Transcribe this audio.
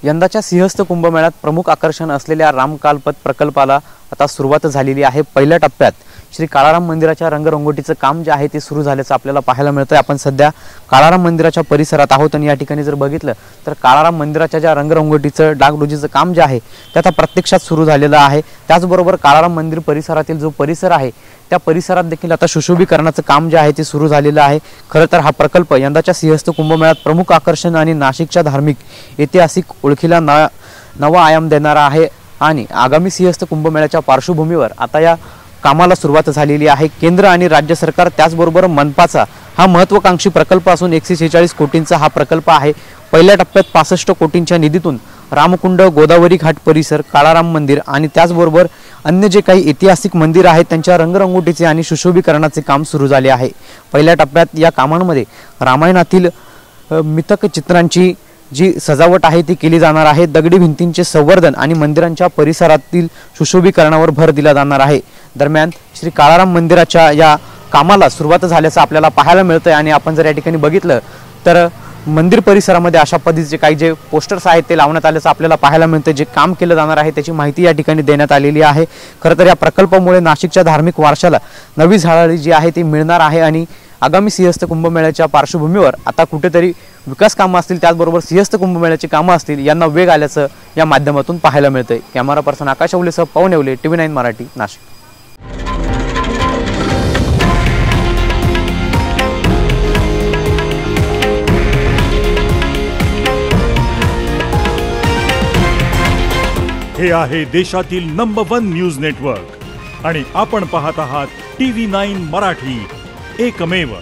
यंदाच्या सिंहस्थ कुंभमेळ्यात प्रमुख आकर्षण असलेल्या रामकालपथ प्रकल्पाला आता सुरुवात झालेली आहे। पहिल्या टप्प्यात श्री काळाराम मंदिराच्या रंगरंगोटीचं काम जे आहे ते सुरू झाल्याचं आपल्याला पाहायला मिळतंय। आपण सध्या काळाराम मंदिराच्या परिसरात आहोत आणि या ठिकाणी जर बघितलं तर काळाराम मंदिराच्या ज्या रंगरंगोटीचं डागडुजीचं काम जे आहे ते आता प्रत्यक्षात सुरू झालेलं आहे। त्याचबरोबर काळाराम मंदिर परिसरातील जो परिसर आहे त्या परिसरात देखील आता सुशोभीकरणाचं काम जे आहे ते सुरू झालेलं आहे। खरं तर हा प्रकल्प यंदाच्या सिंहस्थ कुंभमेळ्यात प्रमुख आकर्षण आणि नाशिकच्या धार्मिक ऐतिहासिक ओळखीला नवा आयाम देणारा आहे आणि आगामी सिंहस्थ कुंभमेळ्याच्या पार्श्वभूमीवर आता या कामाला सुरुवात झालेली आहे। केंद्र आणि राज्य सरकार त्याचबरोबर मनपाचा हा महत्त्वाकांक्षी प्रकल्प असून 146 कोटींचा हा प्रकल्प आहे। पहिल्या टप्प्यात 65 कोटींच्या निधीतून रामकुंड, गोदावरी घाट परिसर, काळाराम मंदिर आणि त्याचबरोबर अन्य जे काही ऐतिहासिक मंदिर आहेत त्यांच्या रंगरंगोटीचे आणि सुशोभीकरणाचे काम सुरू झाले आहे। पहिल्या टप्प्यात या कामांमध्ये रामायणातील मिथक चित्रांची जी सजावट आहे ती केली जाणार आहे। दगडी भिंतींचे संवर्धन आणि मंदिरांच्या परिसरातील सुशोभीकरणावर भर दिला जाणार आहे। दरम्यान श्री काळाराम मंदिराच्या या कामाला सुरुवात झाल्याचं आपल्याला पाहायला मिळतंय आणि आपण जर या ठिकाणी बघितलं तर मंदिर परिसरामध्ये अशा पद्धतीचे काही जे पोस्टर्स आहेत ते लावण्यात आल्याचं आपल्याला पाहायला मिळतं। जे काम केलं जाणार आहे त्याची माहिती या ठिकाणी देण्यात आलेली आहे। खरं तर या प्रकल्पामुळे नाशिकच्या धार्मिक वारशाला नवी झळाळी जी आहे ती मिळणार आहे आणि आगामी सिंहस्थ कुंभमेळ्याच्या पार्श्वभूमीवर आता कुठेतरी विकास कामं असतील त्याचबरोबर सिंहस्थ कुंभमेळ्याची कामं असतील यांना वेग आल्याचं या माध्यमातून पाहायला मिळतंय। कॅमेरा पर्सन आकाश अवलेसह पवन येवले, TV9 मराठी, नाशिक। हे आहे देशातील नंबर 1 न्यूज नेटवर्क आणि आपण पाहत आहात TV9 मराठी, एकमेव।